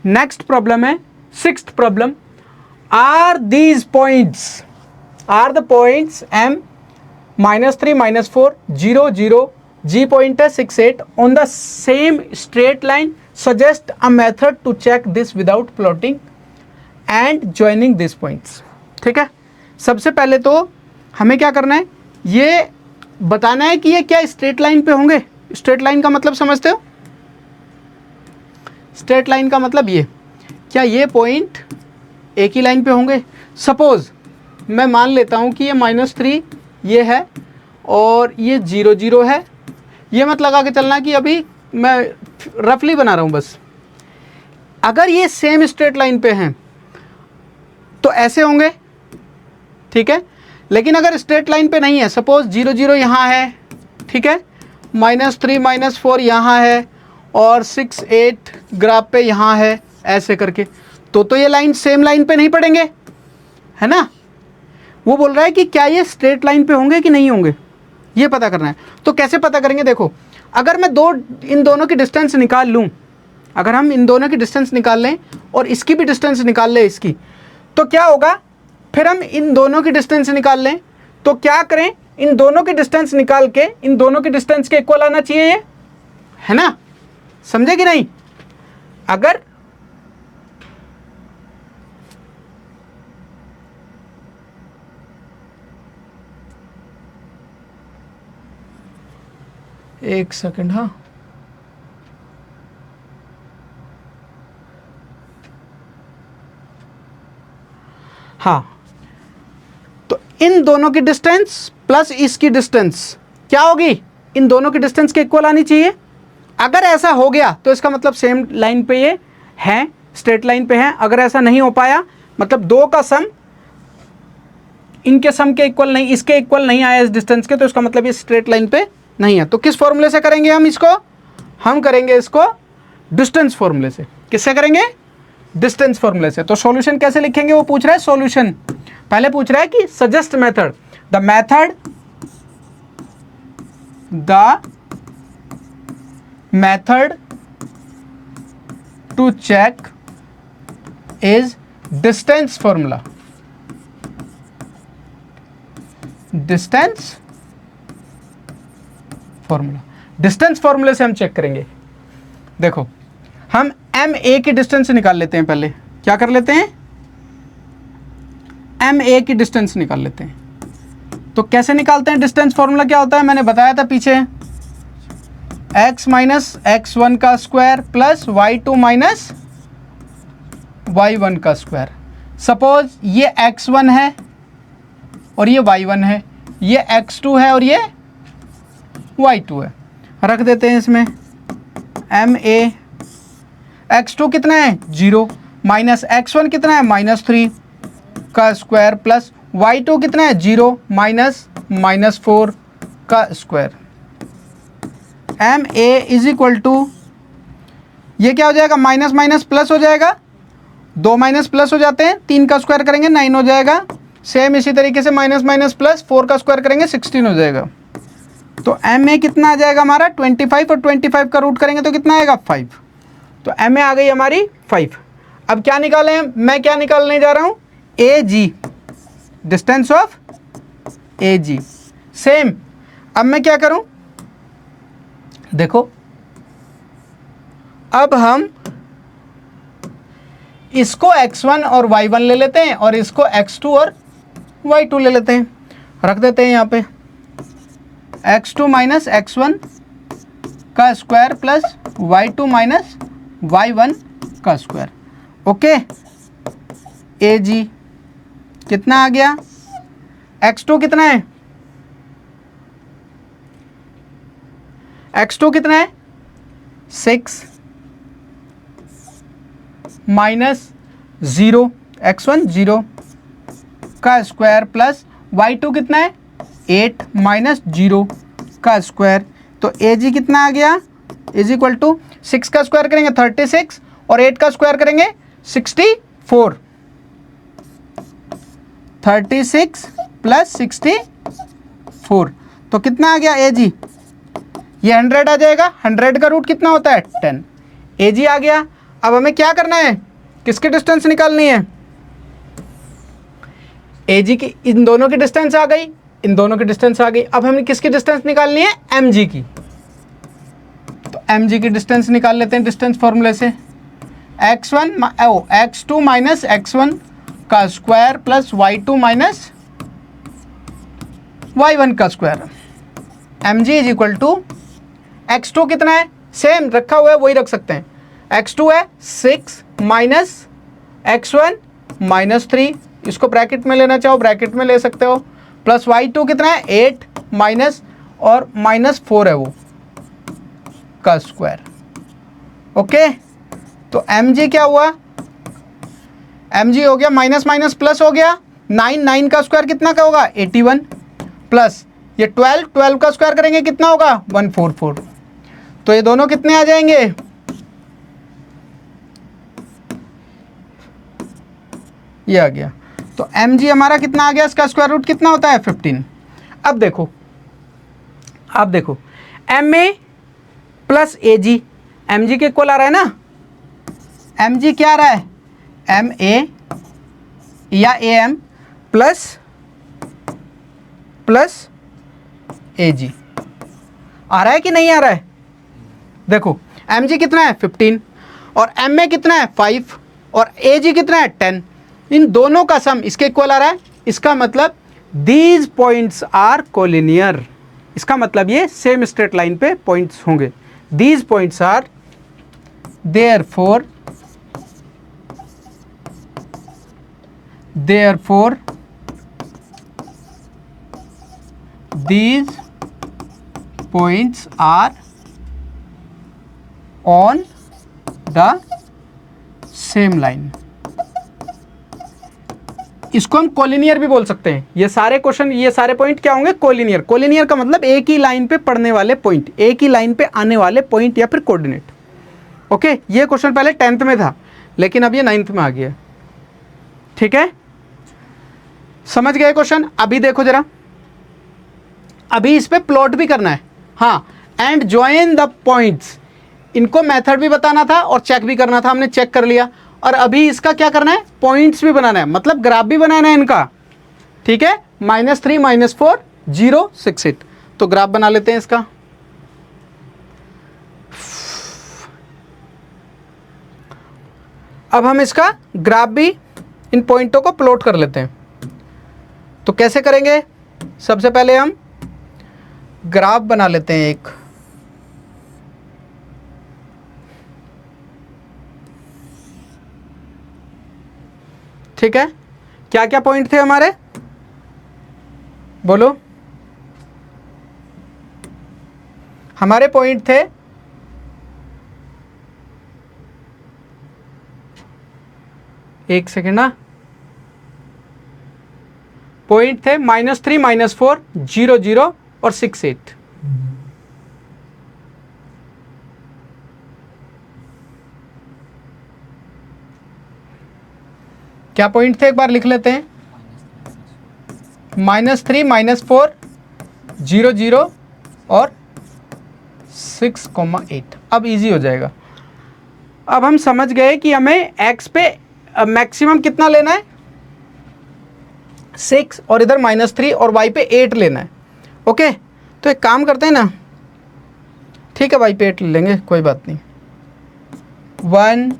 Next problem है, sixth problem, are these points are the points m -3 -4 0 0 g point है 6 8 on the same straight line, suggest a method to check this without plotting and joining this points. ठीक है, सबसे पहले तो हमें क्या करना है, ये बताना है कि ये क्या स्ट्रेट लाइन पे होंगे। स्ट्रेट लाइन का मतलब समझते हो? स्ट्रेट लाइन का मतलब ये, क्या ये पॉइंट एक ही लाइन पे होंगे? सपोज मैं मान लेता हूँ कि ये -3 ये है और ये 0 0 है। ये मत लगा के चलना कि अभी मैं रफली बना रहा हूँ बस। अगर ये सेम स्ट्रेट लाइन पे हैं तो ऐसे होंगे, ठीक है। लेकिन अगर स्ट्रेट लाइन पे नहीं है, सपोज 0 0 यहाँ है, ठीक है, -3 -4 यहाँ है और 6 8 ग्राफ पे यहाँ है, ऐसे करके, तो ये लाइन सेम लाइन पे नहीं पड़ेंगे, है ना। वो बोल रहा है कि क्या ये स्ट्रेट लाइन पे होंगे कि नहीं होंगे, ये पता करना है। तो कैसे पता करेंगे? देखो, अगर मैं इन दोनों की डिस्टेंस निकाल लूँ, अगर हम इन दोनों की डिस्टेंस निकाल लें और इसकी भी डिस्टेंस निकाल लें इसकी, तो क्या होगा? फिर हम इन दोनों की डिस्टेंस निकाल लें, तो क्या करें, इन दोनों की डिस्टेंस निकाल के इन दोनों की डिस्टेंस के इक्वल आना चाहिए ये, है ना। समझे कि नहीं? अगर एक सेकंड, हाँ, तो इन दोनों की डिस्टेंस प्लस इसकी डिस्टेंस क्या होगी? इन दोनों की डिस्टेंस के इक्वल आनी चाहिए। अगर ऐसा हो गया तो इसका मतलब सेम लाइन पे ये हैं, स्ट्रेट लाइन पे हैं। अगर ऐसा नहीं हो पाया, मतलब दो का सम इनके सम के इक्वल नहीं, इसके इक्वल नहीं आया इस डिस्टेंस के, तो इसका मतलब ये स्ट्रेट लाइन पे नहीं है। तो किस फॉर्मूले से करेंगे हम इसको? हम करेंगे इसको डिस्टेंस फॉर्मूले से। किससे करेंगे? डिस्टेंस फॉर्मूले से। तो सॉल्यूशन कैसे लिखेंगे वो पूछ रहा है। सॉल्यूशन पहले पूछ रहा है कि suggest method, the method to check is distance formula. Distance formula, distance फॉर्मूले से हम चेक करेंगे। देखो, हम एम ए की डिस्टेंस निकाल लेते हैं। पहले क्या कर लेते हैं? एम ए की डिस्टेंस निकाल लेते हैं। तो कैसे निकालते हैं? डिस्टेंस फॉर्मूला क्या होता है, मैंने बताया था पीछे, x माइनस x1 का square plus y2 minus y1 का स्क्वायर। सपोज ये x1 है और ये y1 है, ये x2 है और ये y2 है। रख देते हैं इसमें एम ए। x2 कितना है? 0 माइनस x1 कितना है? -3 का स्क्वायर प्लस y2 कितना है? 0 माइनस -4 का square. M A is equal to, ये क्या हो जाएगा? माइनस माइनस प्लस हो जाएगा, 2 माइनस प्लस हो जाते हैं, 3 का स्क्वायर करेंगे 9 हो जाएगा। सेम इसी तरीके से माइनस माइनस प्लस 4 का स्क्वायर करेंगे 16 हो जाएगा। तो एम ए कितना आ जाएगा हमारा? 25, और 25 का रूट करेंगे तो कितना आएगा? 5। तो एम ए आ गई हमारी 5। अब क्या निकालें? मैं क्या निकालने जा रहा हूँ? A G, distance of A G. Same, अब मैं क्या करूँ? देखो, अब हम इसको x1 और y1 ले लेते हैं और इसको x2 और y2 ले लेते हैं। रख देते हैं यहाँ पे x2 माइनस x1 का square plus y2 minus y1 का स्क्वायर। ओके, ए जी कितना आ गया? x2 कितना है? x2 कितना है? 6 माइनस 0, x1 0 का स्क्वायर प्लस y2 कितना है? 8 माइनस 0 का स्क्वायर। तो ए जी कितना आ गया? इज इक्वल टू 6 का स्क्वायर करेंगे 36 और 8 का स्क्वायर करेंगे 64। 36 प्लस 64, तो कितना आ गया ए जी? ये 100 आ जाएगा। 100 का रूट कितना होता है? 10। ए जी आ गया। अब हमें क्या करना है, किसकी डिस्टेंस निकालनी है, AG की, इन दोनों की डिस्टेंस आ गई, इन दोनों की डिस्टेंस आ गई। अब हमें किसकी डिस्टेंस निकालनी है, MG की। तो MG की डिस्टेंस निकाल लेते हैं डिस्टेंस फॉर्मूले से, x2 माइनस x1 का square plus y2 minus y1 का square. mg is equal to x2 कितना है, सेम रखा हुआ है वही रख सकते हैं, x2 है 6 माइनस x1 माइनस 3, इसको ब्रैकेट में लेना चाहो ब्रैकेट में ले सकते हो, प्लस y2 कितना है 8 माइनस और माइनस 4 है वो का स्क्वायर। ओके, तो mg क्या हुआ, mg हो गया माइनस माइनस प्लस हो गया, 9 का स्क्वायर कितना का होगा 81, प्लस ये 12 का स्क्वायर करेंगे कितना होगा 144, तो ये दोनों कितने आ जाएंगे, ये आ गया। तो mg हमारा कितना आ गया, इसका स्क्वायर रूट कितना होता है 15। अब देखो, आप देखो ma प्लस ag, mg के इक्वल आ रहा है ना, mg क्या आ रहा है ma या am प्लस ag आ रहा है कि नहीं आ रहा है, देखो mg कितना है 15 और ma कितना है 5 और ag कितना है 10, इन दोनों का सम इसके इक्वल आ रहा है, इसका मतलब दीज पॉइंट्स आर कोलिनियर, इसका मतलब ये सेम स्ट्रेट लाइन पे पॉइंट्स होंगे, these points are therefore these points are on the same line। इसको हम कोलिनियर भी बोल सकते हैं, ये सारे क्वेश्चन, ये सारे पॉइंट क्या होंगे कोलिनियर। कोलिनियर का मतलब एक ही लाइन पे पड़ने वाले पॉइंट, एक ही लाइन पे आने वाले पॉइंट या फिर कोऑर्डिनेट। ओके, ये क्वेश्चन पहले 10th में था लेकिन अब ये 9th में आ गया। ठीक है, समझ गए क्वेश्चन। अभी देखो जरा, अभी इस पे प्लॉट भी करना है, हाँ, एंड ज्वाइन द पॉइंट्स, इनको मेथड भी बताना था और चेक भी करना था, हमने चेक कर लिया। और अभी इसका क्या करना है, पॉइंट्स भी बनाना है, मतलब ग्राफ भी बनाना है इनका। ठीक है, -3 -4 0 6 8, तो ग्राफ बना लेते हैं इसका। अब हम इसका ग्राफ भी इन पॉइंटों को प्लॉट कर लेते हैं। तो कैसे करेंगे, सबसे पहले हम ग्राफ बना लेते हैं एक। ठीक है, क्या क्या पॉइंट थे हमारे, बोलो। हमारे पॉइंट थे एक सेकेंड ना, पॉइंट थे -3 -4 0 0 और 6 8। क्या पॉइंट थे एक बार लिख लेते हैं, -3 -4 0 0 और 6,8। अब इजी हो जाएगा। अब हम समझ गए कि हमें x पे मैक्सिमम कितना लेना है 6 और इधर -3 और y पे 8 लेना है। ओके, तो एक काम करते हैं ना, ठीक है, y पे 8 ले लेंगे, कोई बात नहीं। 1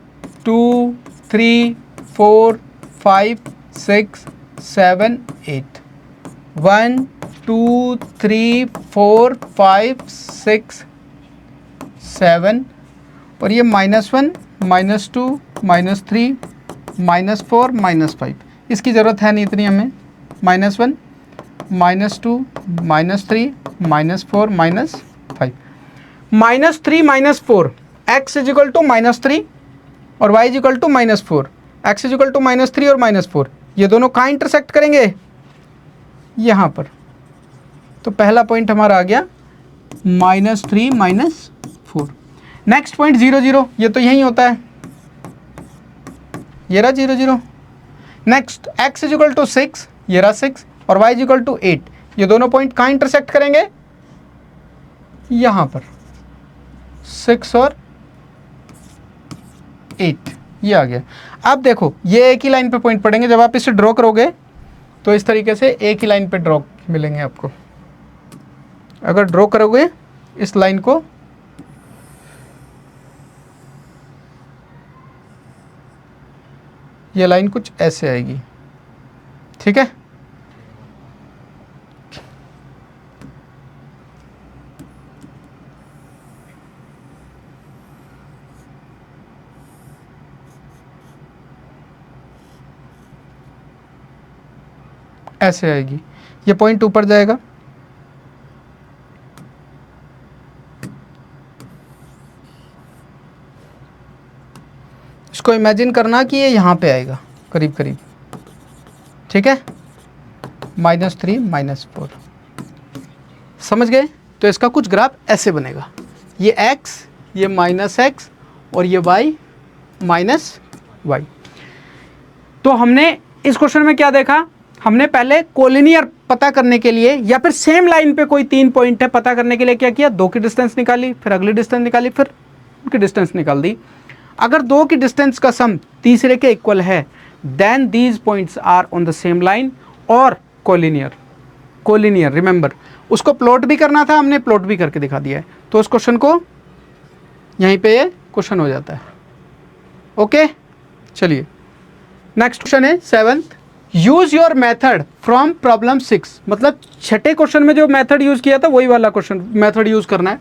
2 3 4 5 6 7 8, 1 2 3 4 5 6 7, और ये -1 -2 -3 -4 -5, इसकी ज़रूरत है नहीं इतनी हमें। -1 -2 -3 -4 -5, -3 -4, x इज इक्वल टू -3 और y is equal to -4, x is equal to -3 और -4, ये दोनों कहाँ इंटरसेक्ट करेंगे, यहाँ पर। तो पहला पॉइंट हमारा आ गया -3 -4। नेक्स्ट पॉइंट 0 0, ये तो यही होता है, ये रहा 0 0। Next x is equal to 6, ये रहा 6 और y इज इक्वल टू 8, ये दोनों पॉइंट कहाँ इंटरसेक्ट करेंगे, यहाँ पर 6 और 8, ये आ गया। अब देखो ये एक ही लाइन पे पॉइंट पड़ेंगे, जब आप इसे ड्रॉ करोगे तो इस तरीके से एक ही लाइन पे ड्रॉ मिलेंगे आपको। अगर ड्रॉ करोगे इस लाइन को, ये लाइन कुछ ऐसे आएगी, ठीक है। ऐसे आएगी, ये पॉइंट ऊपर जाएगा, इसको इमेजिन करना कि ये यहाँ पे आएगा करीब करीब, ठीक है, -3 -4, समझ गए। तो इसका कुछ ग्राफ ऐसे बनेगा, ये x, ये -x और ये y -y। तो हमने इस क्वेश्चन में क्या देखा, हमने पहले कोलिनियर पता करने के लिए या फिर सेम लाइन पे कोई 3 पॉइंट है पता करने के लिए क्या किया, 2 की डिस्टेंस निकाली, फिर अगली डिस्टेंस निकाली, फिर उनकी डिस्टेंस निकाल दी। अगर 2 की डिस्टेंस का सम तीसरे के इक्वल है then these points are on the same line और कोलिनियर रिमेंबर, उसको प्लॉट भी करना था, हमने प्लॉट भी करके दिखा दिया है। तो उस क्वेश्चन को यहीं पे ये क्वेश्चन हो जाता है। ओके, चलिए नेक्स्ट क्वेश्चन है 7th, use your method from problem 6, मतलब छठे क्वेश्चन में जो मेथड यूज किया था वही वाला क्वेश्चन मेथड यूज करना है।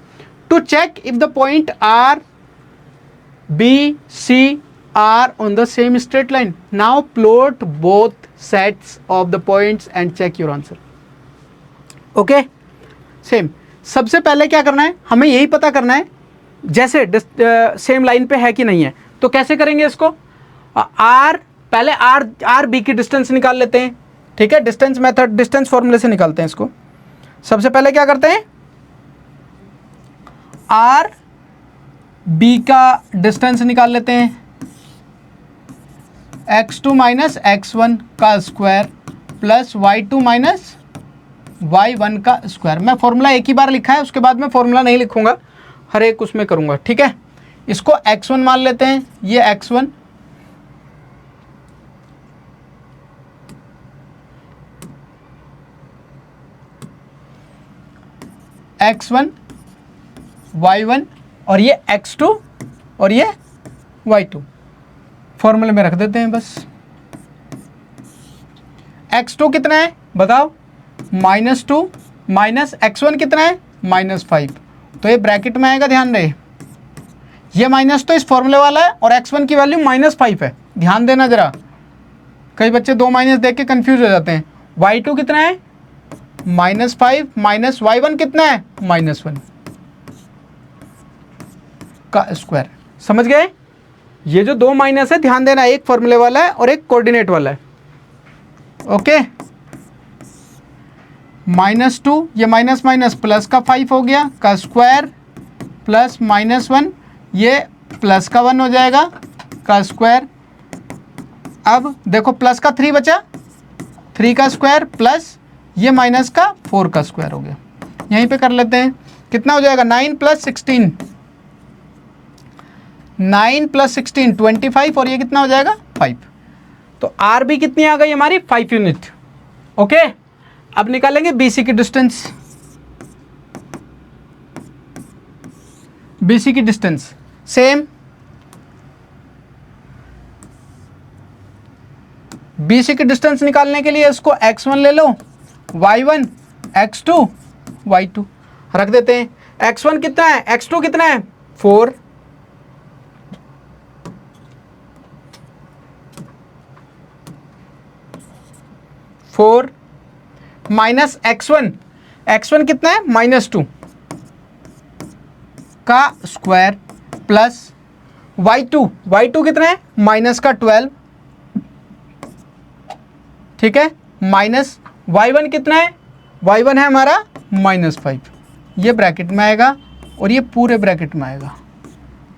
To check if the point R B C are on the same straight line, now plot both sets of the points and check your answer. Okay, same, सबसे पहले क्या करना है, हमें यही पता करना है जैसे सेम लाइन पे है कि नहीं है। तो कैसे करेंगे इसको, आर पहले आर बी की डिस्टेंस निकाल लेते हैं, ठीक है, डिस्टेंस मेथड, डिस्टेंस फॉर्मूले से निकालते हैं इसको। सबसे पहले क्या करते हैं, आर बी का डिस्टेंस निकाल लेते हैं, x2 माइनस x1 का square plus y2 minus y1 का स्क्वायर। मैं फॉर्मूला एक ही बार लिखा है, उसके बाद मैं फॉर्मूला नहीं लिखूंगा, हर एक उसमें करूंगा, ठीक है। इसको x1 मान लेते हैं, ये x1 x1 y1 और ये x2 और ये y2 फॉर्मूले में रख देते हैं बस। x2 कितना है बताओ, -2 माइनस x1 कितना है -5, तो ये ब्रैकेट में आएगा, ध्यान रहे। ये माइनस तो इस फॉर्मूले वाला है और x1 की वैल्यू -5 है, ध्यान देना जरा, कई बच्चे 2 माइनस देख के कंफ्यूज हो जाते हैं। y2 कितना है -5 माइनस y1 कितना है -1 का स्क्वायर, समझ गए। ये जो 2 माइनस है ध्यान देना, एक फॉर्मूले वाला है और एक कोऑर्डिनेट वाला है। ओके, -2 ये माइनस माइनस प्लस का 5 हो गया का स्क्वायर प्लस -1 ये प्लस का 1 हो जाएगा का स्क्वायर। अब देखो प्लस का 3 बचा, 3 का स्क्वायर प्लस ये माइनस का 4 का स्क्वायर हो गया। यहीं पे कर लेते हैं, कितना हो जाएगा 9 + 16, 9 + 16 25 और ये कितना हो जाएगा 5। तो आर बी कितनी आ गई हमारी 5 यूनिट। ओके, अब निकालेंगे बीसी की डिस्टेंस, बीसी की डिस्टेंस सेम, बीसी की डिस्टेंस निकालने के लिए इसको x1 ले लो, y1 x2 y2 रख देते हैं। x1 कितना है, x2 कितना है 4, माइनस x1 कितना है -2 का स्क्वायर प्लस y2 कितना है माइनस का 12, ठीक है, माइनस y1 कितना है, y1 है हमारा -5, ये ब्रैकेट में आएगा और ये पूरे ब्रैकेट में आएगा,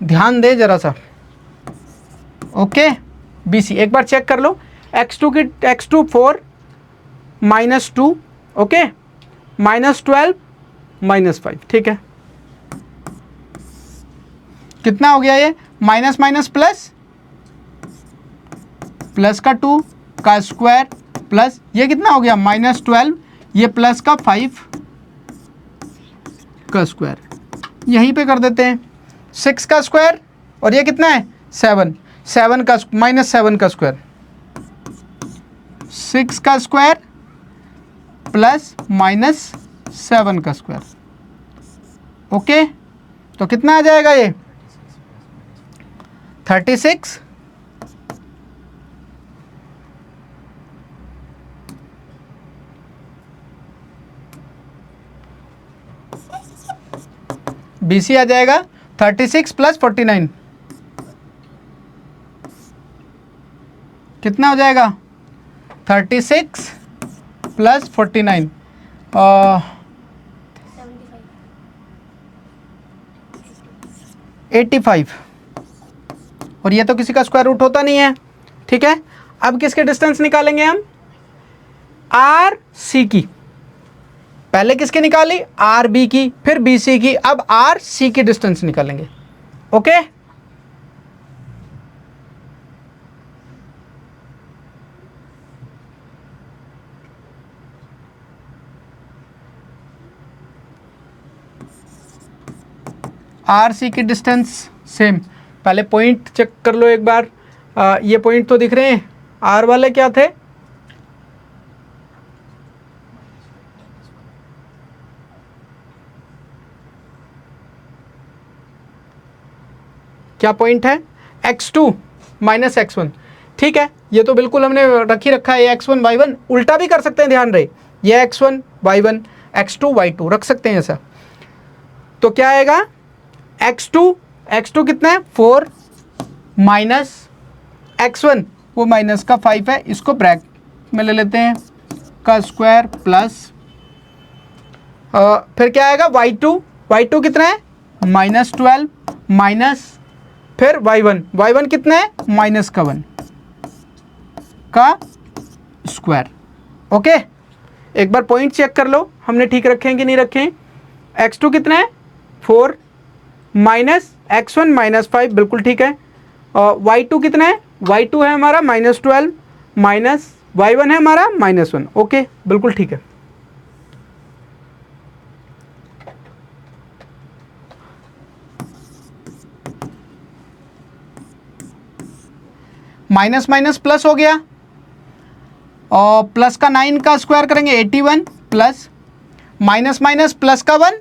ध्यान दे जरा सा। ओके, BC एक बार चेक कर लो, x2 4 -2, ओके, -12 -5, ठीक है, कितना हो गया ये माइनस माइनस प्लस प्लस का 2 का स्क्वायर प्लस ये कितना हो गया -12, ये प्लस का 5 का स्क्वायर, यहीं पे कर देते हैं 6 का स्क्वायर और ये कितना है 7, 7 का -7 का स्क्वायर, 6 का स्क्वायर प्लस -7 का स्क्वायर। ओके, तो कितना आ जाएगा ये 36 BC आ जाएगा 36 प्लस 49 कितना हो जाएगा 36 प्लस 49 85 और ये तो किसी का स्क्वायर रूट होता नहीं है। ठीक है, अब किसके डिस्टेंस निकालेंगे हम आर सी की, पहले किसकी निकाली आर बी की, फिर बी सी की, अब आर सी की डिस्टेंस निकालेंगे। ओके, आर सी की डिस्टेंस सेम, पहले पॉइंट चेक कर लो एक बार। ये पॉइंट तो दिख रहे हैं, आर वाले क्या थे क्या पॉइंट है x2 माइनस x1। ठीक है, ये तो बिल्कुल हमने रख ही रखा है, ये x1 y1 उल्टा भी कर सकते हैं, ध्यान रहे ये x1 y1 x2 y2 रख सकते हैं ऐसा। तो क्या आएगा x2 कितना है 4 माइनस x1 वो माइनस का 5 है, इसको ब्रैकेट में ले लेते हैं का स्क्वायर प्लस फिर क्या आएगा y2 कितना है -12 माइनस फिर y1 कितना है माइनस का 1 का स्क्वायर। ओके, एक बार पॉइंट चेक कर लो हमने ठीक रखे हैं कि नहीं रखे हैं। x2 कितना है 4 माइनस x1 -5 बिल्कुल ठीक है, और y2 कितना है y2 है हमारा -12 माइनस y1 है हमारा -1। ओके, बिल्कुल ठीक है। माइनस माइनस प्लस हो गया और प्लस का 9 का स्क्वायर करेंगे 81 प्लस माइनस माइनस प्लस का 1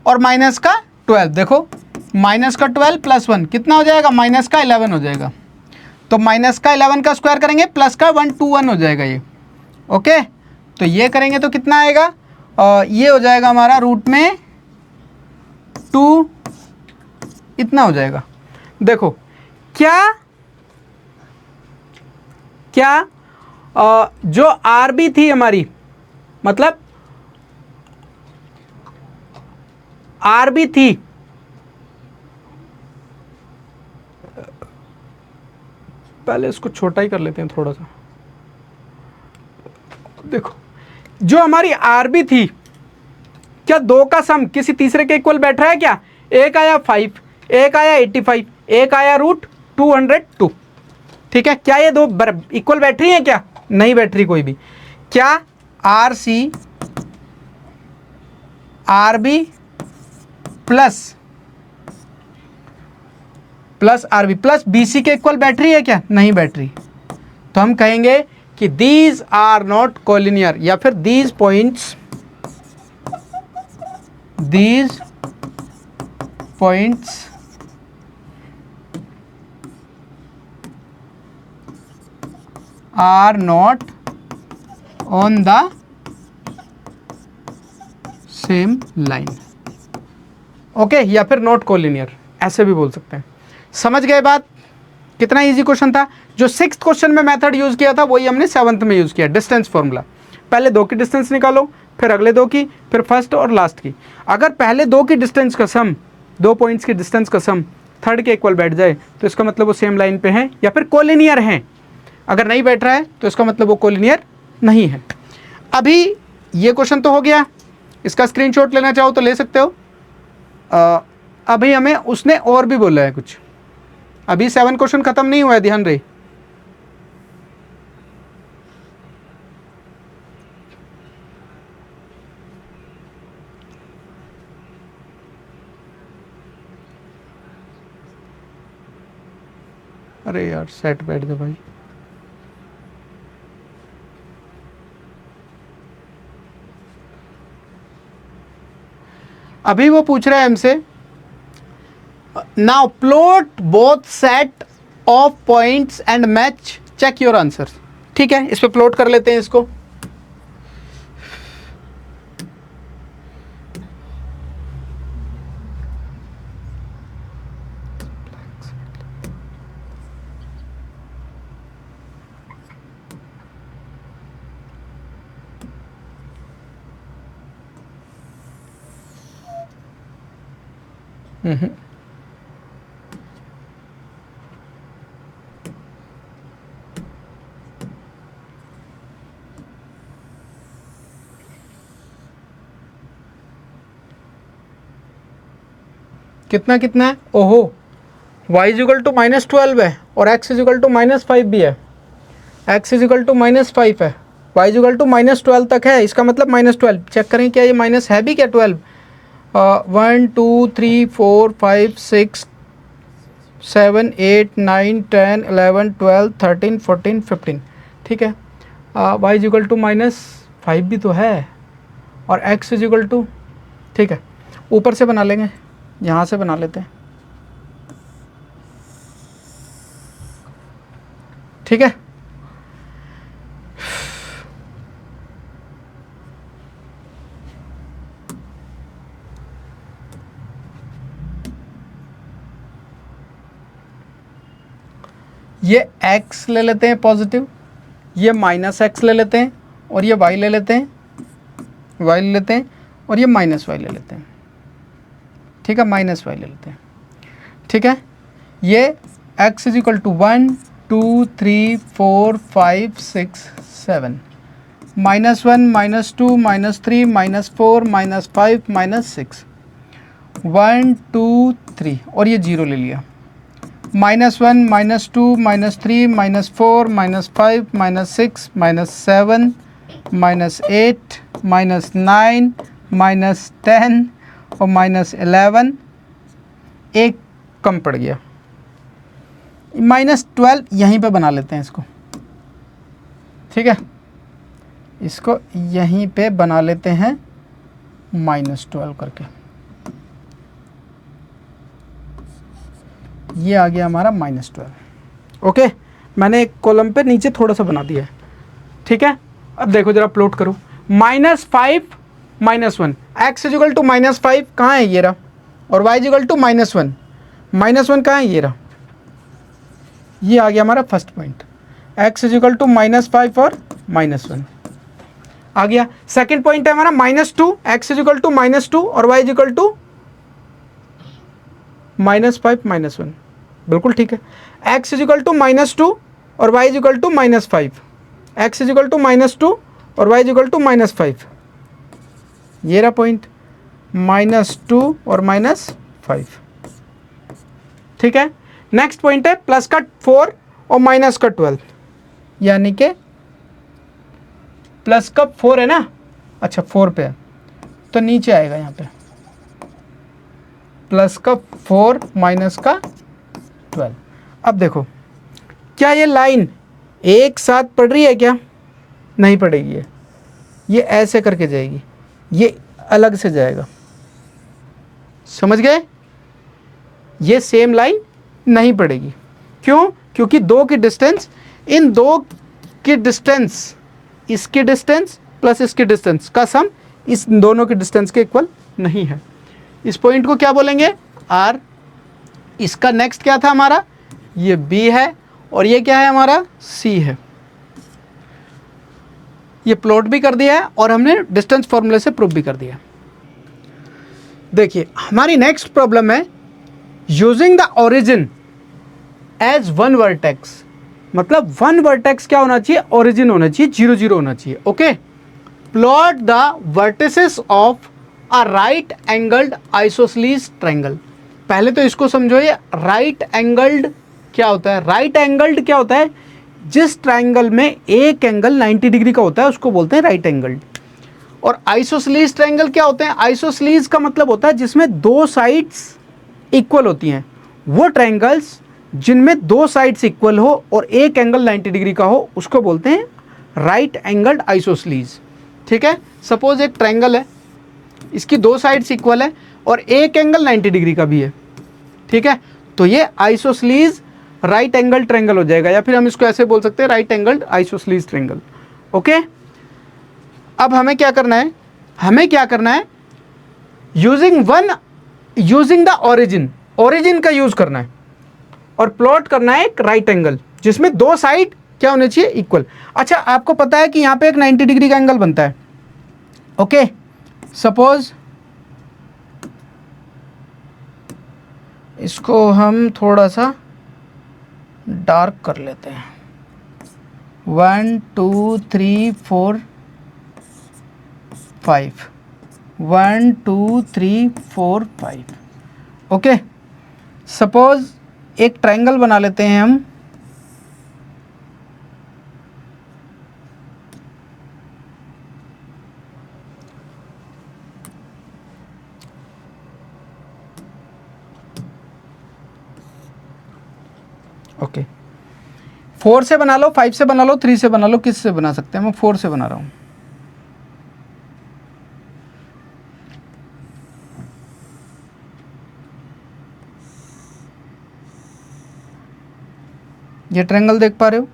और माइनस का 12, देखो माइनस का 12 प्लस 1 कितना हो जाएगा माइनस का 11 हो जाएगा। तो माइनस का 11 का स्क्वायर करेंगे प्लस का 121 हो जाएगा ये। ओके, तो ये करेंगे तो कितना आएगा ये हो जाएगा हमारा रूट में 2 इतना हो जाएगा। देखो क्या जो आर बी थी हमारी, मतलब आर बी थी पहले इसको छोटा ही कर लेते हैं थोड़ा सा। देखो जो हमारी आर बी थी, क्या दो का सम किसी तीसरे के इक्वल बैठ रहा है क्या? एक आया 5, एक आया 85, एक आया √202। ठीक है, क्या ये दो इक्वल बैठ रही हैं क्या? नहीं बैठ रही कोई भी। क्या R C R B plus R B plus B C के इक्वल बैठ रही है क्या? नहीं बैठ रही। तो हम कहेंगे कि दीज आर नॉट कोलिनियर, या फिर these points are not on the same line. Okay, या फिर नॉट कोलिनियर ऐसे भी बोल सकते हैं। समझ गए बात? कितना इजी क्वेश्चन था। जो 6th क्वेश्चन में मेथड यूज किया था वही हमने 7th में यूज किया, डिस्टेंस फॉर्मूला। पहले दो की डिस्टेंस निकालो, फिर अगले दो की, फिर फर्स्ट और लास्ट की। अगर पहले दो की डिस्टेंस का सम, दो पॉइंट्स की डिस्टेंस का सम थर्ड के इक्वल बैठ जाए तो इसका मतलब वो सेम लाइन पे हैं या फिर कोलिनियर हैं। अगर नहीं बैठ रहा है तो इसका मतलब वो कोलिनियर नहीं है। अभी ये क्वेश्चन तो हो गया, इसका स्क्रीनशॉट लेना चाहो तो ले सकते हो। अभी हमें उसने और भी बोला है कुछ, अभी 7 क्वेश्चन खत्म नहीं हुआ है, ध्यान रहे। अरे यार सेट बैठ गया भाई। अभी वो पूछ रहा है हमसे, now plot both set of points and match check your answer. ठीक है, इस पे प्लॉट कर लेते हैं इसको। कितना कितना है, ओहो, y इजिकल टू -12 है और x इजिकल टू -5 भी है। x इजिकल टू -5 है, y इजिकल टू -12 तक है, इसका मतलब -12। चेक करें क्या ये माइनस है भी क्या 12। 1 2 3 4 5 6 7 8 9 10 11 12 13 14 15। ठीक है, y इजिकल टू -5 भी तो है और x इजिकल टू, ठीक है ऊपर से बना लेंगे, यहाँ से बना लेते हैं। ठीक है, ये x ले लेते हैं पॉजिटिव, ये -x ले लेते हैं और ये y ले लेते हैं, y ले लेते हैं और ये -y ले लेते हैं। ठीक है, -y ले लेते हैं। ठीक है, ये x इजिकल टू 1 2 3 4 5 6 7 -1 -2 -3 -4 -5 -6 1 2 3 और ये 0 ले लिया। -1 -2 -3 -4 -5 -6 -7 -8 -9 -10 और -11, एक कम पड़ गया। -12 यहीं पे बना लेते हैं इसको। ठीक है, इसको यहीं पे बना लेते हैं -12 करके। ये आ गया हमारा -12। ओके, मैंने एक कॉलम पे नीचे थोड़ा सा बना दिया है। ठीक है, अब देखो जरा प्लॉट करो। -5 -1, x इजिकल टू -5 कहाँ है, ये रहा, और y इजिकल टू -1, -1 कहाँ है, ये रहा, ये आ गया हमारा first point. x is equal to -5 और -1 आ गया। सेकंड पॉइंट है हमारा -2, x इजिकल टू -2 और y इजिकल टू -5 -1, बिल्कुल ठीक है। x इजिकल टू -2 और y is equal to -5, x is equal to -2 और y इजिकल टू -5, ये रहा पॉइंट, -2 और -5। ठीक है, नेक्स्ट पॉइंट है प्लस का 4 और माइनस का 12, यानी कि प्लस का 4 है ना, अच्छा 4 पे है तो नीचे आएगा यहाँ पे प्लस का 4 माइनस का 12। अब देखो क्या ये लाइन एक साथ पड़ रही है क्या, नहीं पड़ेगी, ये ऐसे करके जाएगी, ये अलग से जाएगा, समझ गए, ये सेम लाइन नहीं पड़ेगी। क्यों, क्योंकि दो की डिस्टेंस, इन दो की डिस्टेंस, इसकी डिस्टेंस प्लस इसकी डिस्टेंस का सम इस दोनों की डिस्टेंस के इक्वल नहीं है। इस पॉइंट को क्या बोलेंगे, आर। इसका नेक्स्ट क्या था हमारा, ये बी है और ये क्या है हमारा, सी है। ये प्लॉट भी कर दिया है और हमने डिस्टेंस फॉर्मूले से प्रूव भी कर दिया। देखिए हमारी नेक्स्ट प्रॉब्लम है, using the origin as one vertex, मतलब वन वर्टेक्स क्या होना चाहिए, ओरिजिन होना चाहिए, 0 0 होना चाहिए। Okay, plot the vertices of a right angled isosceles triangle. पहले तो इसको समझो, ये राइट एंगल्ड क्या होता है, राइट एंगल्ड क्या होता है, जिस ट्रायंगल में एक एंगल 90 डिग्री का होता है उसको बोलते हैं राइट एंगल्ड। और आइसोसेलेस ट्रायंगल क्या होते हैं, आइसोसेलेस का मतलब होता है जिसमें दो साइड्स इक्वल होती हैं, वो ट्रायंगल्स जिनमें दो साइड्स इक्वल हो और एक एंगल 90 डिग्री का हो उसको बोलते हैं राइट एंगल्ड आइसोसलीज। ठीक है, सपोज एक ट्रायंगल है, इसकी दो साइड्स इक्वल है और एक एंगल 90 डिग्री का भी है। ठीक है, तो ये आइसोसलीज राइट एंगल ट्रायंगल हो जाएगा, या फिर हम इसको ऐसे बोल सकते हैं right angled isosceles triangle. Okay, अब हमें क्या करना है, यूजिंग द ओरिजिन का यूज करना है और प्लॉट करना है एक राइट एंगल जिसमें दो साइड क्या होने चाहिए, इक्वल। अच्छा, आपको पता है कि यहां पे एक 90 डिग्री का एंगल बनता है। ओके, सपोज इसको हम थोड़ा सा डार्क कर लेते हैं, 1 2 3 4 5, 1 2 3 4 5। ओके, सपोज एक ट्रायंगल बना लेते हैं हम, ओके 4 से बना लो, 5 से बना लो, 3 से बना लो, किस से बना सकते हैं, मैं 4 से बना रहा हूं। ये ट्रायंगल देख पा रहे हो,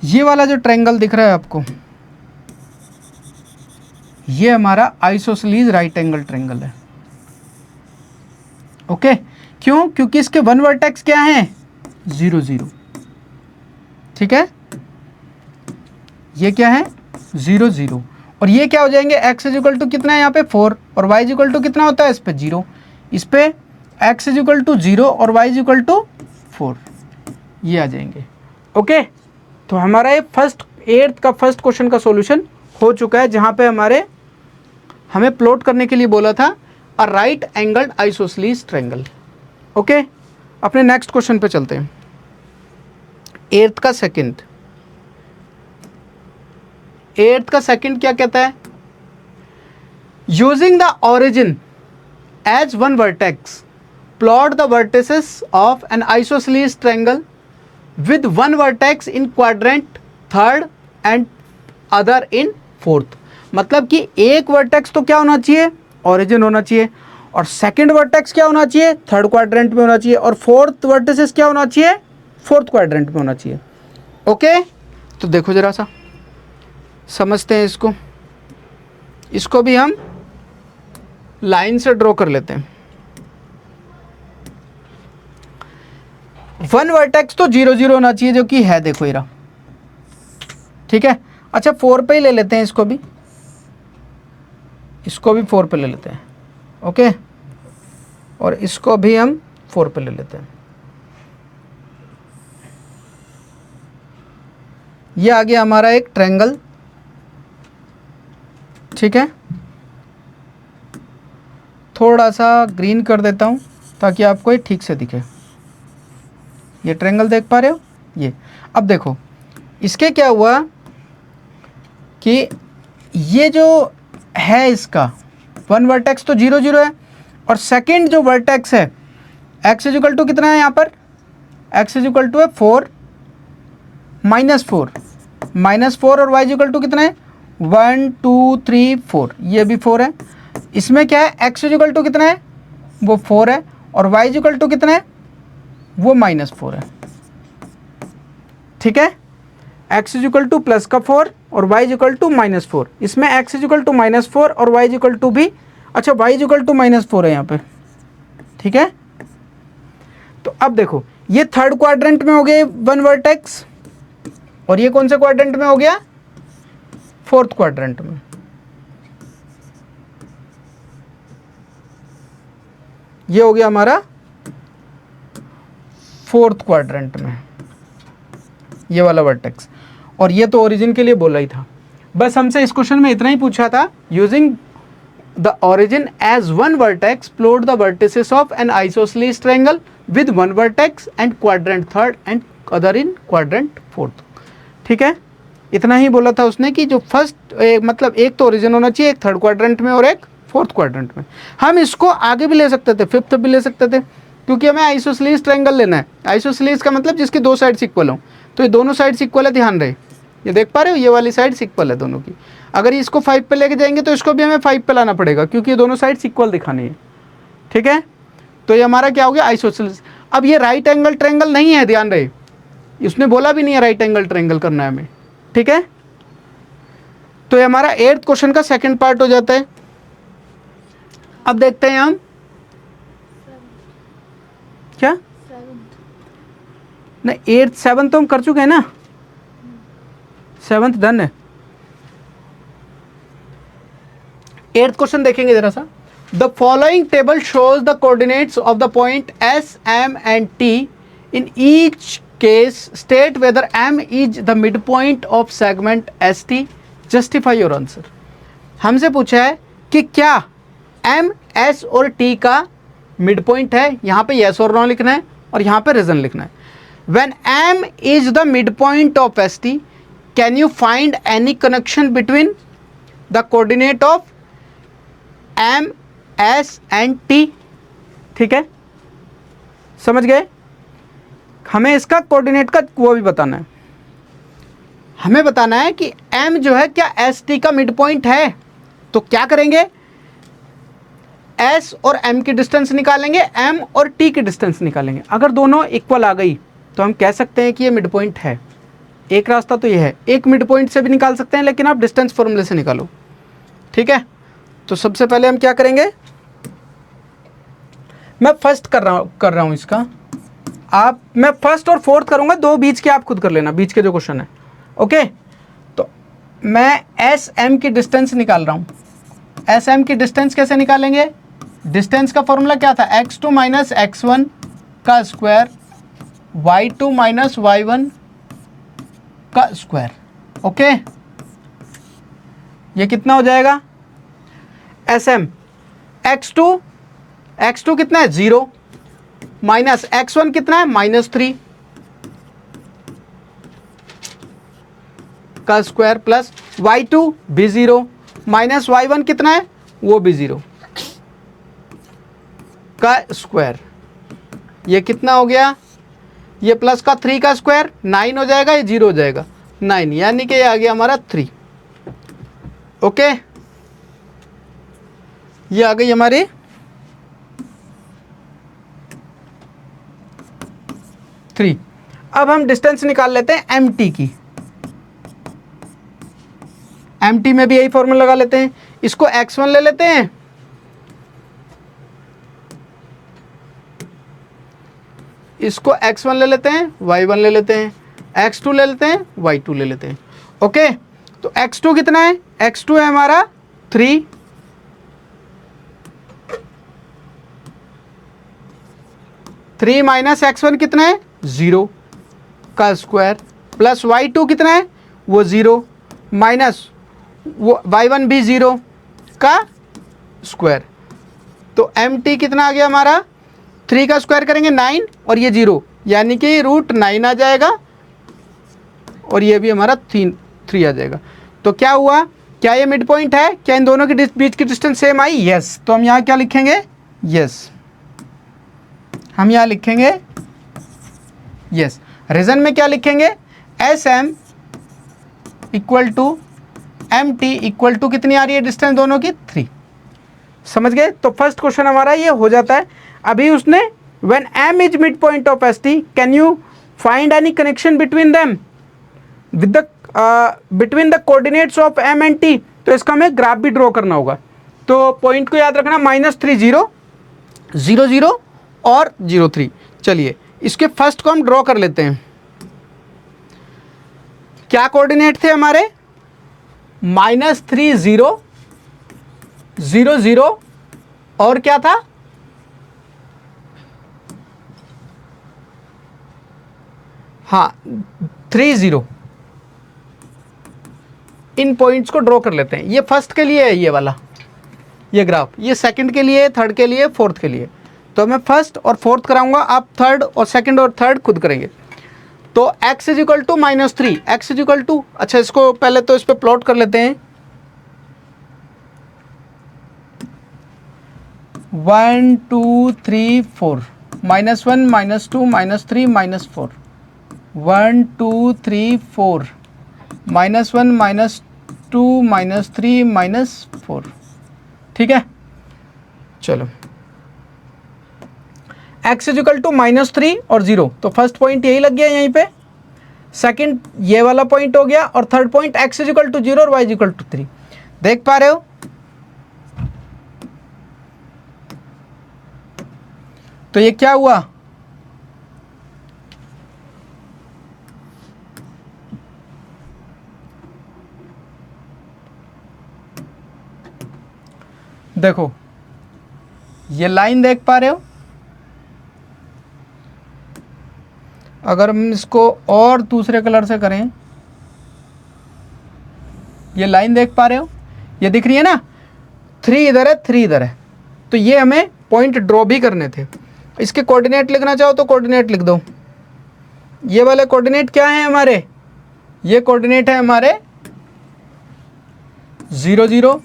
ये वाला जो ट्रायंगल दिख रहा है आपको, ये हमारा आइसोसलीज राइट एंगल ट्रायंगल है। ओके, क्यों? क्योंकि इसके वन वर्टेक्स क्या हैं, 0 0। ठीक है, ये क्या है, 0 0, और ये क्या हो जाएंगे, x इज इक्वल टू कितना है यहाँ पे 4 और y इज इक्वल टू कितना होता है इस पे 0, इस पे x इज इक्वल टू 0 और y इज इक्वल टू 4, ये आ जाएंगे। ओके, तो हमारा ये एट्थ का फर्स्ट क्वेश्चन का सॉल्यूशन हो चुका है, जहाँ पे हमें प्लॉट करने के लिए बोला था a right angled isosceles triangle. Okay, अपने नेक्स्ट क्वेश्चन पे चलते हैं। एट्थ का सेकंड क्या कहता है, using the origin as one vertex plot the vertices of an isosceles triangle with one vertex in quadrant third and other in fourth. मतलब कि एक वर्टेक्स तो क्या होना चाहिए, ओरिजिन होना चाहिए, और सेकंड वर्टेक्स क्या होना चाहिए, थर्ड क्वाड्रेंट में होना चाहिए, और फोर्थ वर्टिसेस क्या होना चाहिए, फोर्थ क्वाड्रेंट में होना चाहिए। ओके, तो देखो जरा सा समझते हैं इसको भी हम लाइन से ड्रॉ कर लेते हैं। वन वर्टेक्स तो 0 0 होना चाहिए, जो कि है, देखो ये रहा। ठीक है, अच्छा 4 पे ही ले लेते हैं, इसको भी 4 पे ले लेते हैं। ओके, और इसको भी हम 4 पे ले लेते हैं। ये आ गया हमारा एक ट्रायंगल। ठीक है, थोड़ा सा ग्रीन कर देता हूँ ताकि आपको ये ठीक से दिखे। ये ट्रायंगल देख पा रहे हो, ये। अब देखो इसके क्या हुआ कि ये जो है इसका वन वर्टेक्स तो 0 0 है, और सेकंड जो वर्टेक्स है x इज इक्वल टू कितना है यहाँ पर, x इज इक्वल टू है 4 -4 और y इज इक्वल टू कितना है 1 2 3 4, ये भी 4 है। इसमें क्या है, x इज इक्वल टू कितना है, वो 4 है, और y इज इक्वल टू कितना है, वो -4 है। ठीक है, x is equal two plus का 4 और y इज इक्वल टू -4, इसमें x इज इक्वल टू -4 और y इज इक्वल टू भी, अच्छा y इज इक्वल टू -4 है यहाँ पे। ठीक है, तो अब देखो ये थर्ड क्वाड्रेंट में हो गया वन वर्टेक्स, और ये कौन से क्वाड्रेंट में हो गया, फोर्थ क्वाड्रेंट में। ये हो गया हमारा फोर्थ क्वाड्रेंट में, ये वाला वर्टेक्स, और ये तो ओरिजिन के लिए बोला ही था। बस हमसे इस क्वेश्चन में इतना ही पूछा था, using the origin as one vertex plot the vertices of an isosceles triangle with one vertex and quadrant third and other in quadrant fourth. ठीक है, इतना ही बोला था उसने कि जो फर्स्ट मतलब एक तो ओरिजिन होना चाहिए, एक थर्ड क्वाड्रेंट में और एक फोर्थ क्वाड्रेंट में। हम इसको आगे भी ले सकते थे, फिफ्थ भी ले सकते थे, क्योंकि हमें आइसोसेलेस ट्रायंगल लेना है। आइसोसेलेस का मतलब जिसकी दो साइड्स इक्वल हो, तो ये दोनों साइड्स इक्वल है, ध्यान रहे, ये देख पा रहे हो, ये वाली साइड्स इक्वल है दोनों की। अगर इसको 5 पे लेके जाएंगे तो इसको भी हमें 5 पे लाना पड़ेगा, क्योंकि ये दोनों साइड्स इक्वल दिखानी है, ठीक है। तो ये हमारा क्या हो गया, आइसोसेलेस। अब ये राइट एंगल ट्रायंगल नहीं है, ध्यान रहे, उसने बोला भी नहीं है राइट एंगल ट्रायंगल करना है हमें, ठीक है। तो ये हमारा 8th क्वेश्चन का सेकंड पार्ट हो जाता है। अब देखते हैं हम क्या, नहीं 8th 7th तो हम कर चुके हैं ना, 7th डन है। 8th क्वेश्चन देखेंगे जरा सा। The following table shows the coordinates of the point S M and T in each case state whether M is the mid point of segment S T, justify your answer. हमसे पूछा है कि क्या M S और T का mid point है, यहाँ पे यस और नो लिखना है और यहाँ पे रीजन लिखना है। When M is the mid point of S T can you find any connection between the coordinate of M S and T, ठीक है, समझ गए। हमें इसका कोऑर्डिनेट का वो भी बताना है, हमें बताना है कि m जो है क्या एस टी का मिड पॉइंट है। तो क्या करेंगे, s और m की डिस्टेंस निकालेंगे, m और t की डिस्टेंस निकालेंगे। अगर दोनों इक्वल आ गई तो हम कह सकते हैं कि ये मिड पॉइंट है। एक रास्ता तो ये है, एक मिड पॉइंट से भी निकाल सकते हैं, लेकिन आप डिस्टेंस फॉर्मूले से निकालो, ठीक है। तो सबसे पहले हम क्या करेंगे, मैं फर्स्ट कर रहा हूं इसका, मैं फर्स्ट और फोर्थ करूंगा, दो बीच के आप खुद कर लेना, बीच के जो क्वेश्चन है, ओके। तो मैं एस एम की डिस्टेंस निकाल रहा हूं। एस एम की डिस्टेंस कैसे निकालेंगे, डिस्टेंस का फॉर्मूला क्या था, x2 माइनस x1 का स्क्वायर, y2 माइनस y1 का स्क्वायर, ओके। ये कितना हो जाएगा, एस एम x2 कितना है 0, माइनस x1 कितना है -3 का स्क्वायर, प्लस y2 भी 0, माइनस y1 कितना है वो भी 0 का स्क्वायर। ये कितना हो गया, ये प्लस का 3 का स्क्वायर 9 हो जाएगा, ये 0 हो जाएगा 9, यानी कि ये आ गया हमारा 3, ओके। ये आ गई हमारी 3। अब हम डिस्टेंस निकाल लेते हैं एम टी की। एम टी में भी यही फॉर्मूला लगा लेते हैं, इसको x1 ले लेते हैं, इसको x1 ले लेते हैं, y1 ले लेते हैं, x2 ले लेते हैं, y2 ले लेते हैं, ओके। तो x2 कितना है, x2 है हमारा 3, माइनस x1 कितना है 0 का स्क्वायर, प्लस y2 कितना है वो 0, माइनस वो y1 भी 0 का स्क्वायर। तो mt कितना आ गया हमारा, 3 का स्क्वायर करेंगे 9 और ये 0, यानी कि √9 आ जाएगा, और ये भी हमारा 3 आ जाएगा। तो क्या हुआ, क्या ये मिड पॉइंट है, क्या इन दोनों के बीच की डिस्टेंस सेम आई, यस। तो हम यहाँ क्या लिखेंगे, यस, हम यहाँ लिखेंगे यस। रीजन में क्या लिखेंगे, S M equal to M T equal to कितनी आ रही है डिस्टेंस दोनों की, 3, समझ गए। तो फर्स्ट क्वेश्चन हमारा ये हो जाता है। अभी उसने when M is mid point of S T can you find any connection between them with the between the coordinates of M and T. तो इसका हमें ग्राफ भी ड्रॉ करना होगा। तो पॉइंट को याद रखना, -3 0 0 0 और 0 3। चलिए इसके फर्स्ट को हम ड्रॉ कर लेते हैं। क्या कोऑर्डिनेट थे हमारे, -3 0 0 0 और क्या था, हाँ 3 0। इन पॉइंट्स को ड्रॉ कर लेते हैं। ये फर्स्ट के लिए है ये वाला, ये ग्राफ, ये सेकंड के लिए, थर्ड के लिए, फोर्थ के लिए। तो मैं फर्स्ट और फोर्थ कराऊंगा, आप थर्ड और सेकंड और थर्ड खुद करेंगे। तो x is equal to -3, x is equal to, अच्छा इसको पहले तो इस पे प्लॉट कर लेते हैं। 1 2 3 4 -1 -2 -3 -4 1 2 3 4 -1 -2 -3 -4, ठीक है। चलो x इज इक्वल टू -3 और 0, तो फर्स्ट पॉइंट यही लग गया यहीं पे, सेकंड ये वाला पॉइंट हो गया, और third point x is equal to 0 और y इज इक्वल टू 3। देख पा रहे हो? तो ये क्या हुआ, देखो ये लाइन देख पा रहे हो, अगर हम इसको और दूसरे कलर से करें, ये लाइन देख पा रहे हो, ये दिख रही है ना, 3 इधर है 3 इधर है, तो ये हमें पॉइंट ड्रॉ भी करने थे। इसके कोऑर्डिनेट लिखना चाहो तो कोऑर्डिनेट लिख दो। ये वाले कोऑर्डिनेट क्या है हमारे, ये कोऑर्डिनेट है हमारे 0 0,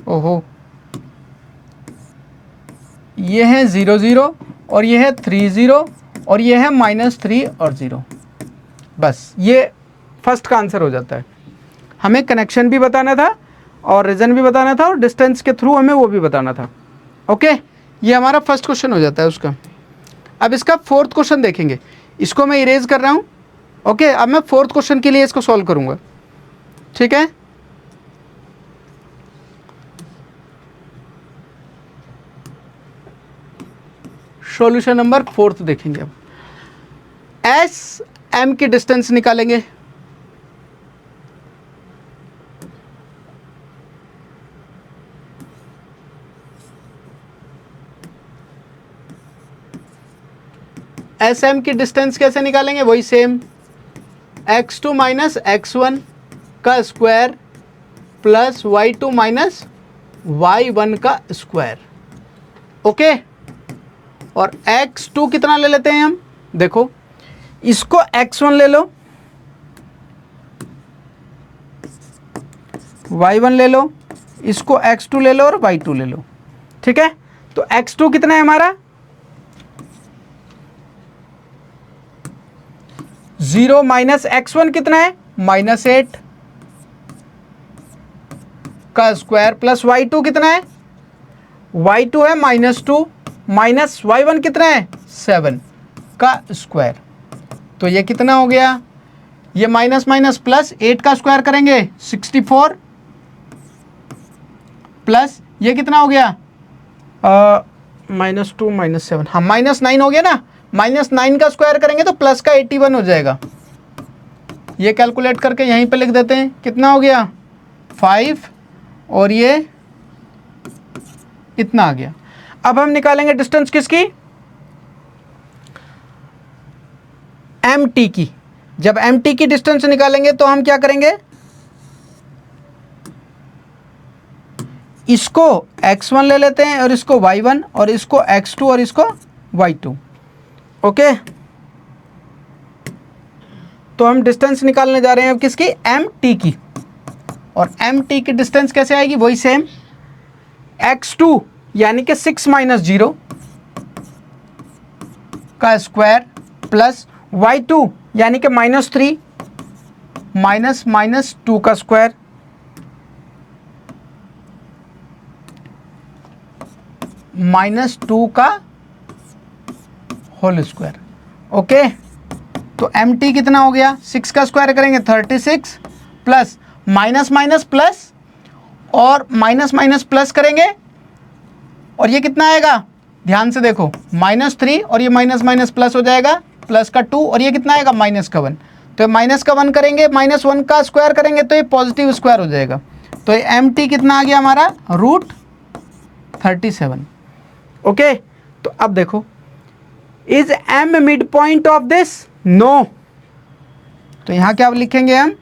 ओहो, ये है 0 0 और ये है 3 0 और ये है -3 और 0। बस ये फर्स्ट का आंसर हो जाता है। हमें कनेक्शन भी बताना था और रीजन भी बताना था और डिस्टेंस के थ्रू हमें वो भी बताना था। ओके, ये हमारा फर्स्ट क्वेश्चन हो जाता है उसका। अब इसका फोर्थ क्वेश्चन देखेंगे, इसको मैं इरेज कर रहा हूँ। ओके, अब मैं फोर्थ क्वेश्चन के लिए इसको सॉल्व करूँगा, ठीक है। सॉल्यूशन नंबर फोर्थ देखेंगे। अब एस एम की डिस्टेंस निकालेंगे। एस एम की डिस्टेंस कैसे निकालेंगे, वही सेम, x2 माइनस x1 का square plus y2 minus y1 का स्क्वायर। ओके, और x2 कितना ले लेते हैं हम, देखो इसको x1 ले लो, y1 ले लो, इसको x2 ले लो और y2 ले लो, ठीक है। तो x2 कितना है हमारा, 0 माइनस x1 कितना है, -8 का स्क्वायर प्लस y2 कितना है, y2 है -2 माइनस y1 कितना है, 7 का स्क्वायर। तो ये कितना हो गया, ये माइनस माइनस प्लस 8 का स्क्वायर करेंगे 64 प्लस ये कितना हो गया, -2 -7, हाँ -9 हो गया ना, -9 का स्क्वायर करेंगे तो प्लस का 81 हो जाएगा। ये कैलकुलेट करके यहीं पे लिख देते हैं, कितना हो गया 5 और ये इतना आ गया। अब हम निकालेंगे डिस्टेंस किसकी, MT की। जब MT की डिस्टेंस निकालेंगे तो हम क्या करेंगे, इसको x1 ले लेते हैं और इसको y1 और इसको x2 और इसको y2। ओके, तो हम डिस्टेंस निकालने जा रहे हैं अब किसकी, MT की। और MT की डिस्टेंस कैसे आएगी, वही सेम, x2 यानी कि 6 माइनस 0 का स्क्वायर प्लस y2 यानी कि -3 माइनस 2 का स्क्वायर -2 का होल स्क्वायर। ओके, तो MT कितना हो गया, 6 का स्क्वायर करेंगे 36 प्लस माइनस माइनस प्लस और माइनस माइनस प्लस करेंगे और ये कितना आएगा, ध्यान से देखो, -3 और ये माइनस माइनस प्लस हो जाएगा, प्लस का 2 और ये कितना आएगा -1। तो माइनस का 1 करेंगे, -1 का स्क्वायर करेंगे तो ये पॉजिटिव स्क्वायर हो जाएगा। तो ये MT कितना आ गया हमारा, √37। ओके, तो अब देखो, is M mid point of this, no. तो यहां क्या लिखेंगे हम,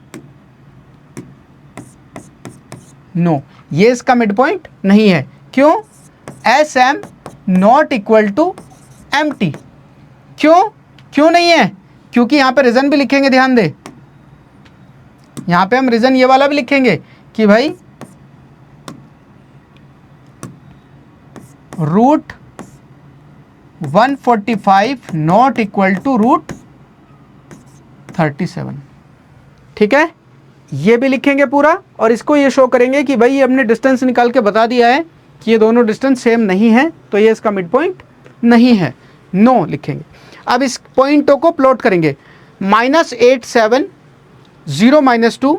नो, ये इसका मिड पॉइंट नहीं है। क्यों, SM not equal to MT। क्यों नहीं है, क्योंकि यहाँ पे रीज़न भी लिखेंगे, ध्यान दे, यहाँ पे हम रीज़न ये वाला भी लिखेंगे कि भाई root 145 not equal to root 37। ठीक है, ये भी लिखेंगे पूरा, और इसको ये शो करेंगे कि भाई हमने डिस्टेंस निकाल के बता दिया है कि ये दोनों डिस्टेंस सेम नहीं है, तो ये इसका मिड पॉइंट नहीं है, नो लिखेंगे। अब इस पॉइंटों को प्लॉट करेंगे, -8 7 0 -2,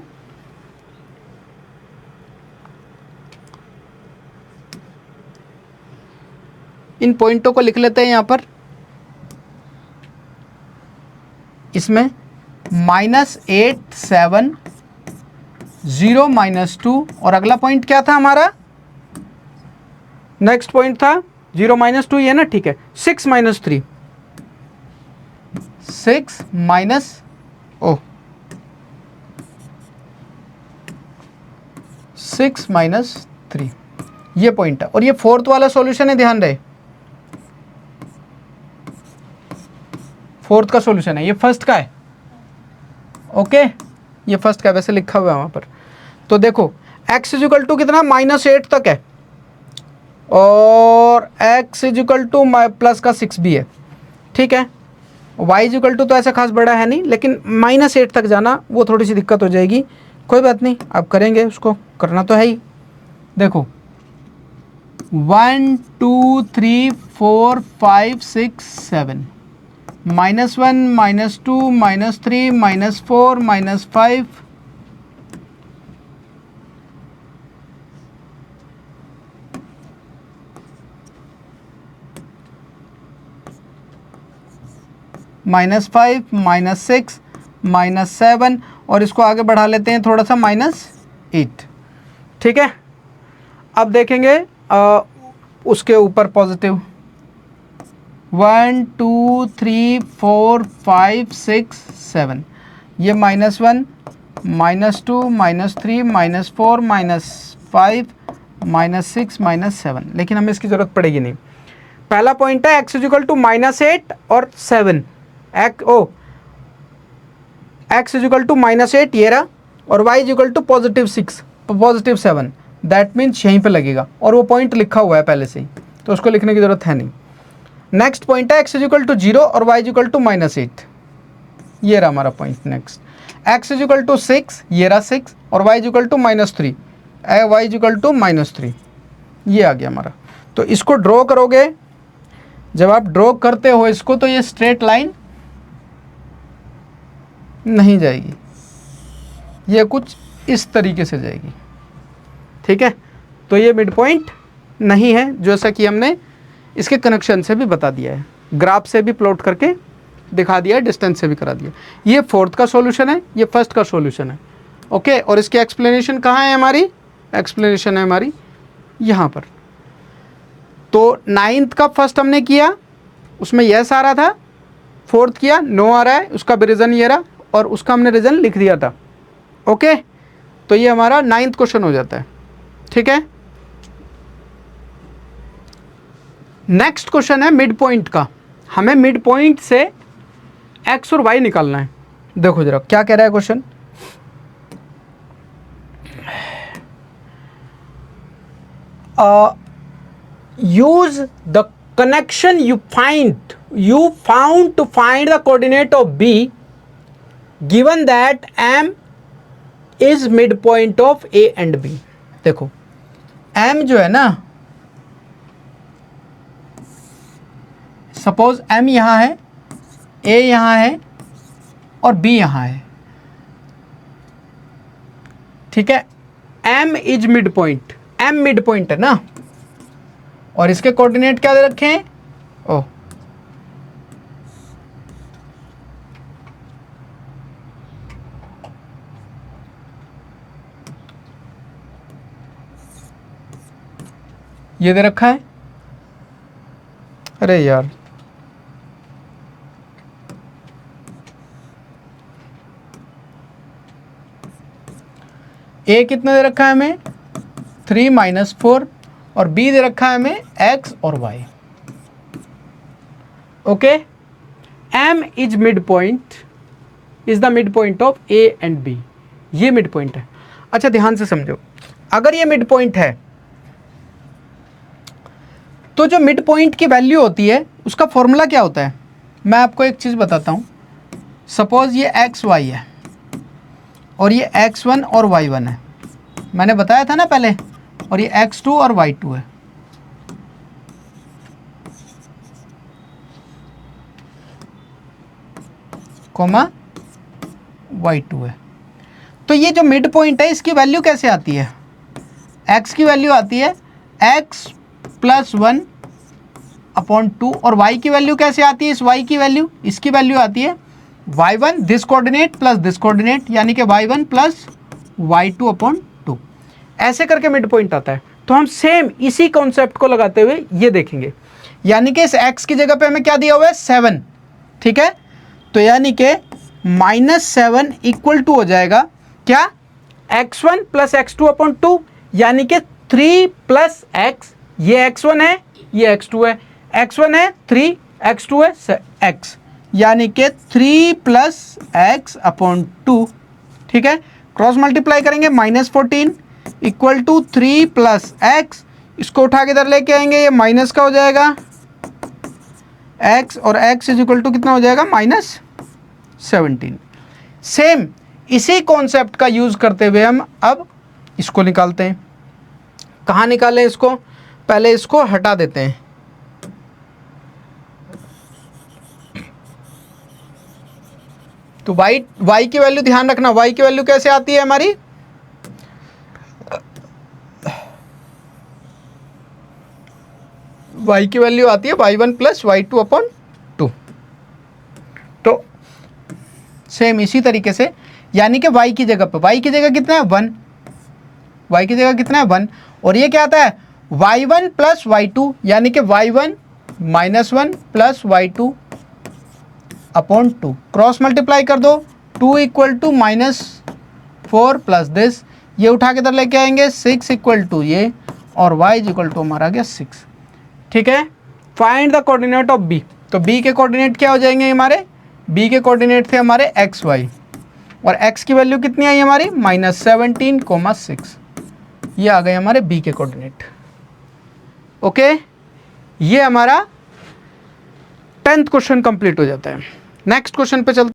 इन पॉइंटों को लिख लेते हैं यहाँ पर, इसमें -8 7 0 -2, और अगला पॉइंट क्या था हमारा, नेक्स्ट पॉइंट था 0 -2, ये ना, ठीक है, 6 -3 6 -3, ये पॉइंट है, और ये फोर्थ वाला सॉल्यूशन है, ध्यान रहे, फोर्थ का सॉल्यूशन है, ये फर्स्ट का है। ओके, ये फर्स्ट का वैसे लिखा हुआ है वहाँ पर। तो देखो x इजिकल टू कितना, -8 तक है, और x इजिकल टू प्लस का 6 भी है। ठीक है, y इजिकल टू तो ऐसा खास बड़ा है नहीं, लेकिन -8 तक जाना वो थोड़ी सी दिक्कत हो जाएगी, कोई बात नहीं, आप करेंगे, उसको करना तो है ही। देखो 1 2 3 4 5 6 7, -1 -2 -3 -4 -5, -5 -6 -7, और इसको आगे बढ़ा लेते हैं थोड़ा सा, -8। ठीक है, अब देखेंगे उसके ऊपर पॉजिटिव, 1 2 3 4 5 6 7, ये -1 -2 -3 -4 -5 -6 -7, लेकिन हमें इसकी ज़रूरत पड़ेगी नहीं। पहला पॉइंट है x इजिकल टू -8 और 7, x इजिकल टू -8 ये रहा, और y is equal to +6 +7, that means यहीं पे लगेगा, और वो पॉइंट लिखा हुआ है पहले से ही, तो उसको लिखने की ज़रूरत है नहीं। नेक्स्ट पॉइंट है x इजिकल टू 0 और y इजिकल टू -8, ये रहा हमारा पॉइंट। नेक्स्ट x इजिकल टू 6, ये रहा 6, और y is equal to -3, y is equal to -3, ये आ गया हमारा। तो इसको ड्रॉ करोगे, जब आप ड्रॉ करते हो इसको, तो ये स्ट्रेट लाइन नहीं जाएगी, ये कुछ इस तरीके से जाएगी। ठीक है, तो ये मिड पॉइंट नहीं है, जैसा कि हमने इसके कनेक्शन से भी बता दिया है, ग्राफ से भी प्लॉट करके दिखा दिया है, डिस्टेंस से भी करा दिया। ये फोर्थ का सॉल्यूशन है, ये फर्स्ट का सॉल्यूशन है। ओके, और इसकी एक्सप्लेनेशन कहाँ है हमारी, एक्सप्लेनेशन है हमारी यहाँ पर। तो 9th का फर्स्ट हमने किया, उसमें यस आ रहा था, फोर्थ किया, नो आ रहा है, उसका भी रीज़न ये रहा, और उसका हमने रीज़न लिख दिया था। ओके, तो ये हमारा 9th क्वेश्चन हो जाता है। ठीक है, नेक्स्ट क्वेश्चन है मिड पॉइंट का। हमें मिड पॉइंट से x और y निकालना है। देखो जरा क्या कह रहा है question, use the connection you found to find the coordinate of B given that M is midpoint of A and B। देखो M जो है ना, सपोज M यहाँ है, A यहाँ है, और B यहाँ है। ठीक है, M is mid point, M mid point है ना, और इसके कोऑर्डिनेट क्या दे रखे हैं, ओ ये दे रखा है, अरे यार A कितना दे रखा है हमें, 3 - 4, और B दे रखा है हमें x और y। Okay, M is mid point is the mid point of A and B. ये मिड पॉइंट है। अच्छा ध्यान से समझो, अगर ये मिड पॉइंट है तो जो मिड पॉइंट की वैल्यू होती है उसका फॉर्मूला क्या होता है? मैं आपको एक चीज़ बताता हूँ। सपोज ये एक्स वाई है और ये x1 और y1 है, मैंने बताया था ना पहले, और ये x2 और y2 है। कोमा y2 है। तो ये जो मिड पॉइंट है इसकी वैल्यू कैसे आती है? x की वैल्यू आती है x प्लस 1 अपॉन 2, और y की वैल्यू कैसे आती है? इस y की वैल्यू, इसकी वैल्यू आती है y1 this coordinate plus this coordinate, यानी कि y1 प्लस y2 अपॉन 2। ऐसे करके मिड पॉइंट आता है। तो हम सेम इसी कॉन्सेप्ट को लगाते हुए ये देखेंगे, यानी कि इस x की जगह पे हमें क्या दिया हुआ है? 7, ठीक है। तो यानी कि -7 इक्वल टू हो जाएगा क्या? x1 प्लस x2 अपॉन 2, यानी कि 3 प्लस x, ये x1 है ये x2 है, x1 है 3, x2 है x, यानी कि 3 प्लस x अपॉन 2, ठीक है। क्रॉस मल्टीप्लाई करेंगे, -14 इक्वल टू 3 प्लस x, इसको उठा के इधर लेके आएंगे, ये माइनस का हो जाएगा x, और x इज इक्वल टू कितना हो जाएगा? -17। सेम इसी कॉन्सेप्ट का यूज करते हुए हम अब इसको निकालते हैं। कहाँ निकालें इसको? पहले इसको हटा देते हैं। तो y की वैल्यू ध्यान रखना, y की वैल्यू कैसे आती है हमारी? y की वैल्यू आती है y1 प्लस y2 अपॉन 2। तो सेम इसी तरीके से, यानी कि y की जगह पे, y की जगह कितना है? 1, y की जगह कितना है? 1, और ये क्या आता है? y1 प्लस y2, यानी कि y1 -1 plus y2 upon 2। Cross multiply कर दो, 2 इक्वल टू -4 प्लस दिस, ये उठा के इधर लेके आएंगे, 6 इक्वल टू ये, और y इज इक्वल टू हमारा आ गया 6, ठीक है। Find the coordinate of b। तो b के कोऑर्डिनेट क्या हो जाएंगे हमारे? b के कोऑर्डिनेट थे हमारे एक्स वाई, और x की वैल्यू कितनी आई हमारी? -17, 6। ये आ गए हमारे b के कोऑर्डिनेट। ओके, ये हमारा 10th क्वेश्चन कंप्लीट हो जाता है। नेक्स्ट क्वेश्चन पे चलते